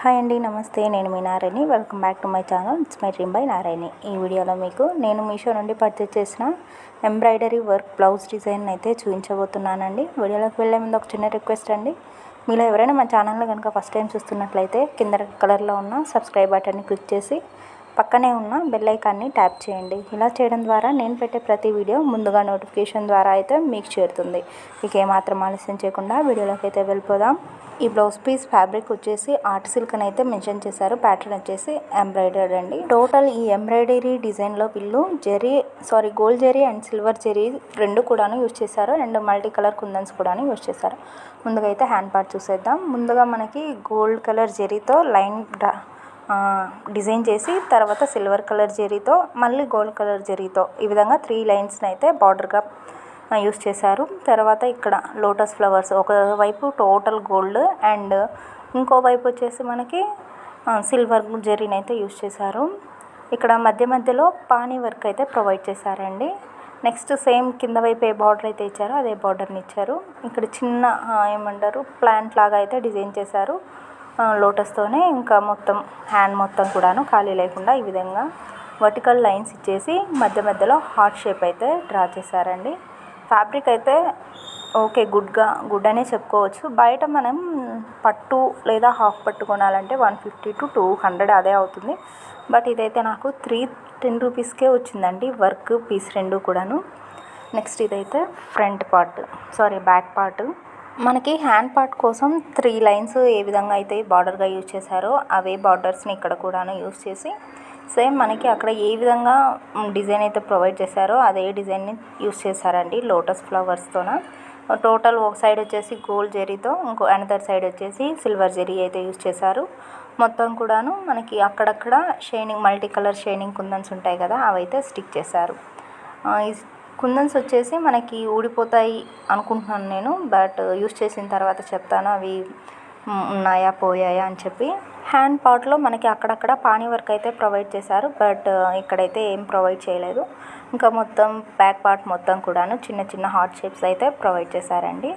Hi అండి, నమస్తే. నేను మీ Narayani. Welcome back to my channel. It's my dream by Narayani. ఈ వీడియోలో మీకు నేను మీషో నుండి పర్చేస్ చేసిన ఎంబ్రాయిడరీ వర్క్ బ్లౌజ్ డిజైన్ అయితే చూపించబోతున్నానండి. వీడియోలోకి వెళ్ళే ముందు ఒక చిన్న రిక్వెస్ట్ అండి. మీలో ఎవరైనా మా ఛానల్ని కనుక ఫస్ట్ టైం చూస్తున్నట్లయితే కింద రెడ్ కలర్లో ఉన్న సబ్స్క్రైబ్ బటన్ని క్లిక్ చేసి పక్కనే ఉన్న బెల్ ఐకాన్ని ట్యాప్ చేయండి. ఇలా చేయడం ద్వారా నేను పెట్టే ప్రతి వీడియో ముందుగా నోటిఫికేషన్ ద్వారా అయితే మీకు చేరుతుంది. ఇక ఏమాత్రం ఆలస్యం చేయకుండా వీడియోలోకి అయితే వెళ్ళిపోదాం. ఈ బ్లౌజ్ పీస్ ఫ్యాబ్రిక్ వచ్చేసి ఆర్ట్ సిల్క్ అని అయితే మెన్షన్ చేశారు. ప్యాటర్న్ వచ్చేసి ఎంబ్రాయిడరీ అండి. టోటల్ ఈ ఎంబ్రాయిడరీ డిజైన్లో వీళ్ళు gold zari and silver zari రెండు కూడాను యూజ్ చేశారు. అండ్ మల్టీ కలర్ కుందన్స్ కూడాను యూజ్ చేశారు. ముందుగా అయితే హ్యాండ్ పార్ట్ చూసేద్దాం. ముందుగా మనకి గోల్డ్ కలర్ జెరీతో లైన్ డిజైన్ చేసి, తర్వాత సిల్వర్ కలర్ జెరీతో, మళ్ళీ గోల్డ్ కలర్ జెరీతో ఈ విధంగా 3 లైన్స్ని అయితే బార్డర్గా యూస్ చేశారు. తర్వాత ఇక్కడ లోటస్ ఫ్లవర్స్, ఒకవైపు టోటల్ గోల్డ్ అండ్ ఇంకో వైపు వచ్చేసి మనకి సిల్వర్ జెరీని అయితే యూస్ చేశారు. ఇక్కడ మధ్యలో పానీ వర్క్ అయితే ప్రొవైడ్ చేశారండి. నెక్స్ట్ సేమ్ కింద వైపు ఏ బార్డర్ అయితే ఇచ్చారో అదే బార్డర్ని ఇచ్చారు. ఇక్కడ చిన్న ప్లాంట్ లాగా అయితే డిజైన్ చేశారు లోటస్తోనే. ఇంకా మొత్తం హ్యాండ్ మొత్తం కూడాను ఖాళీ లేకుండా ఈ విధంగా వర్టికల్ లైన్స్ ఇచ్చేసి మధ్యలో హార్ట్ షేప్ అయితే డ్రా చేశారండి. ఫ్యాబ్రిక్ అయితే ఓకే, గుడ్ అనే చెప్పుకోవచ్చు. బయట మనం పట్టు లేదా హాఫ్ పట్టు కొనాలంటే 150 to 200 అదే అవుతుంది. బట్ ఇదైతే నాకు 310 రూపీస్కే వచ్చిందండి వర్క్ పీస్ రెండు కూడాను. నెక్స్ట్ ఇదైతే బ్యాక్ పార్ట్. మనకి హ్యాండ్ పార్ట్ కోసం 3 లైన్స్ ఏ విధంగా అయితే బార్డర్గా యూజ్ చేశారో అవే బార్డర్స్ని ఇక్కడ కూడాను యూజ్ చేసి సేమ్ మనకి అక్కడ ఏ విధంగా డిజైన్ అయితే ప్రొవైడ్ చేశారో అదే డిజైన్ని యూస్ చేశారండి లోటస్ ఫ్లవర్స్తోన. టోటల్ ఒక సైడ్ వచ్చేసి గోల్డ్ జెరీతో, అనదర్ సైడ్ వచ్చేసి సిల్వర్ జెరీ అయితే యూస్ చేశారు. మొత్తం కూడాను మనకి అక్కడక్కడ షైనింగ్ మల్టీ కలర్ షైనింగ్ కుందన్స్ ఉంటాయి కదా, అవైతే స్టిక్ చేశారు. ఈ కుందన్స్ వచ్చేసి మనకి ఊడిపోతాయి అనుకుంటున్నాను నేను, బట్ యూస్ చేసిన తర్వాత చెప్తాను అవి ఉన్నాయా పోయాయా అని చెప్పి. హ్యాండ్ పార్ట్లో మనకి అక్కడక్కడ పానీ వర్క్ అయితే ప్రొవైడ్ చేశారు, బట్ ఇక్కడైతే ఏం ప్రొవైడ్ చేయలేదు. ఇంకా మొత్తం బ్యాక్ పార్ట్ మొత్తం కూడాను చిన్న హార్ట్ షేప్స్ అయితే ప్రొవైడ్ చేశారండి.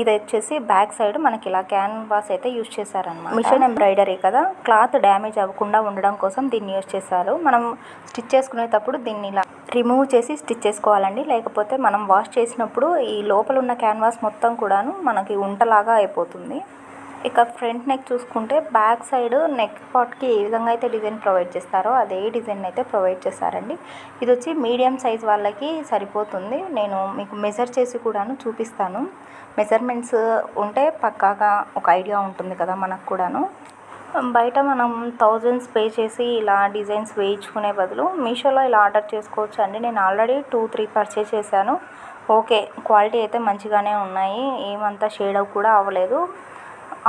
ఇది వచ్చేసి బ్యాక్ సైడ్ మనకి ఇలా క్యాన్వాస్ అయితే యూజ్ చేశారనమాట. మిషన్ ఎంబ్రాయిడరీ కదా, క్లాత్ డ్యామేజ్ అవ్వకుండా ఉండడం కోసం దీన్ని యూజ్ చేశారు. మనం స్టిచ్ చేసుకునేటప్పుడు దీన్ని ఇలా రిమూవ్ చేసి స్టిచ్ చేసుకోవాలండి, లేకపోతే మనం వాష్ చేసినప్పుడు ఈ లోపల ఉన్న క్యాన్వాస్ మొత్తం కూడాను మనకి ఉంటలాగా అయిపోతుంది. ఇక ఫ్రంట్ నెక్ చూసుకుంటే బ్యాక్ సైడ్ నెక్ పార్ట్కి ఏ విధంగా అయితే డిజైన్ ప్రొవైడ్ చేస్తారో అదే డిజైన్ అయితే ప్రొవైడ్ చేశారండి. ఇది వచ్చి మీడియం సైజ్ వాళ్ళకి సరిపోతుంది. నేను మీకు మెజర్ చేసి కూడాను చూపిస్తాను. మెజర్మెంట్స్ ఉంటే పక్కాగా ఒక ఐడియా ఉంటుంది కదా మనకు కూడాను. బయట మనం థౌజండ్స్ పే చేసి ఇలా డిజైన్స్ వేయించుకునే బదులు మీషోలో ఇలా ఆర్డర్ చేసుకోవచ్చు అండి. నేను ఆల్రెడీ 2-3 పర్చేస్ చేశాను. ఓకే, క్వాలిటీ అయితే మంచిగానే ఉన్నాయి, ఏమంతా షేడ్ కూడా అవ్వలేదు.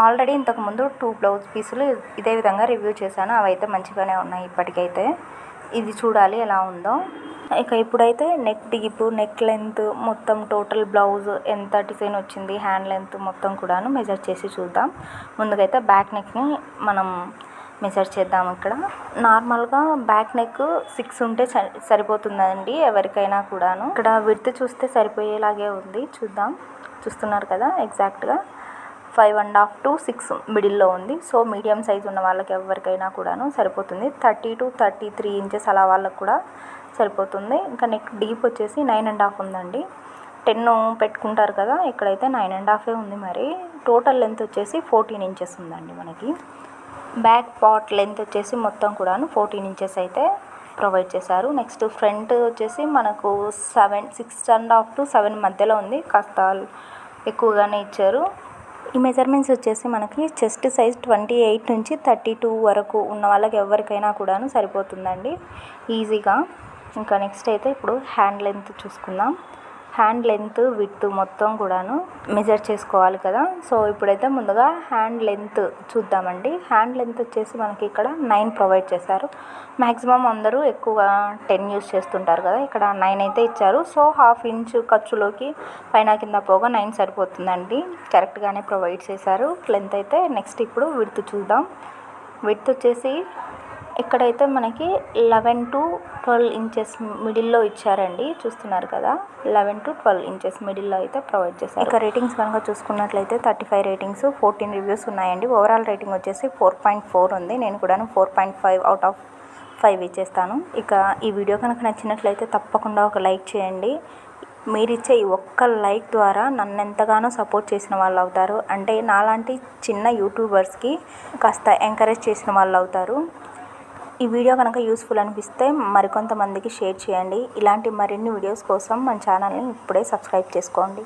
ఆల్రెడీ ఇంతకుముందు 2 బ్లౌజ్ పీసులు ఇదే విధంగా రివ్యూ చేశాను, అవైతే మంచిగానే ఉన్నాయి ఇప్పటికైతే. ఇది చూడాలి ఎలా ఉందో. ఇక ఇప్పుడైతే నెక్ డీప్, నెక్ లెంత్, మొత్తం టోటల్ బ్లౌజ్ ఎంత డిజైన్ వచ్చింది, హ్యాండ్ లెంత్ మొత్తం కూడాను మెజర్ చేసి చూద్దాం. ముందుకైతే బ్యాక్ నెక్ని మనం మెజర్ చేద్దాం. ఇక్కడ నార్మల్గా బ్యాక్ నెక్ 6 ఉంటే సరిపోతుందండి ఎవరికైనా కూడాను. ఇక్కడ విడ్త్ చూస్తే సరిపోయేలాగే ఉంది. చూస్తున్నారు కదా, ఎగ్జాక్ట్గా 5.5 to 6 మిడిల్లో ఉంది. సో మీడియం సైజ్ ఉన్న వాళ్ళకి ఎవరికైనా కూడాను సరిపోతుంది. 30 to 33 ఇంచెస్ అలా వాళ్ళకి కూడా సరిపోతుంది. ఇంకా నెక్ డీప్ వచ్చేసి 9.5 ఉందండి. 10 పెట్టుకుంటారు కదా, ఇక్కడైతే 9.5 ఉంది. మరి టోటల్ లెంత్ వచ్చేసి 14 ఇంచెస్ ఉందండి మనకి. బ్యాక్ పార్ట్ లెంత్ వచ్చేసి మొత్తం కూడాను 14 ఇంచెస్ అయితే ప్రొవైడ్ చేశారు. నెక్స్ట్ ఫ్రంట్ వచ్చేసి మనకు 6.5 to 7 మధ్యలో ఉంది, కాస్త ఎక్కువగానే ఇచ్చారు. ఈ మెజర్మెంట్స్ వచ్చేసి మనకి చెస్ట్ సైజ్ 28 నుంచి 32 వరకు ఉన్న వాళ్ళకి ఎవరికైనా కూడాను సరిపోతుందండి ఈజీగా. ఇంకా నెక్స్ట్ అయితే ఇప్పుడు హ్యాండ్ లెంత్ చూసుకుందాం. హ్యాండ్ లెంత్ విడ్త్ మొత్తం కూడాను మెజర్ చేసుకోవాలి కదా. సో ఇప్పుడైతే ముందుగా హ్యాండ్ లెంత్ చూద్దామండి. హ్యాండ్ లెంత్ వచ్చేసి మనకి ఇక్కడ 9 ప్రొవైడ్ చేశారు. మ్యాక్సిమం అందరూ ఎక్కువ 10 యూస్ చేస్తుంటారు కదా, ఇక్కడ 9 అయితే ఇచ్చారు. సో 1/2 ఇంచ్ ఖర్చులోకి పైన కింద పోగా 9 సరిపోతుందండి. కరెక్ట్గానే ప్రొవైడ్ చేశారు లెంత్ అయితే. నెక్స్ట్ ఇప్పుడు విడ్త్ చూద్దాం. విడ్త్ వచ్చేసి ఇక్కడైతే మనకి 11 to 12 ఇంచెస్ మిడిల్లో ఇచ్చారండి. చూస్తున్నారు కదా, 11 to 12 ఇంచెస్ మిడిల్లో అయితే ప్రొవైడ్ చేశారు. ఇక రేటింగ్స్ కనుక చూసుకున్నట్లయితే 35 రేటింగ్స్, 14 రివ్యూస్ ఉన్నాయండి. ఓవరాల్ రేటింగ్ వచ్చేసి 4.4 ఉంది. నేను కూడా 4.5/5 ఇచ్చేస్తాను. ఇక ఈ వీడియో కనుక నచ్చినట్లయితే తప్పకుండా ఒక లైక్ చేయండి. మీరిచ్చే ఈ ఒక్క లైక్ ద్వారా నన్ను ఎంతగానో సపోర్ట్ చేసిన వాళ్ళు అవుతారు. అంటే నాలాంటి చిన్న యూట్యూబర్స్కి కాస్త ఎంకరేజ్ చేసిన వాళ్ళు అవుతారు. ఈ వీడియో కనుక యూస్ఫుల్ అనిపిస్తే మరికొంతమందికి షేర్ చేయండి. ఇలాంటి మరిన్ని వీడియోస్ కోసం మన ఛానల్ని ఇప్పుడే సబ్స్క్రైబ్ చేసుకోండి.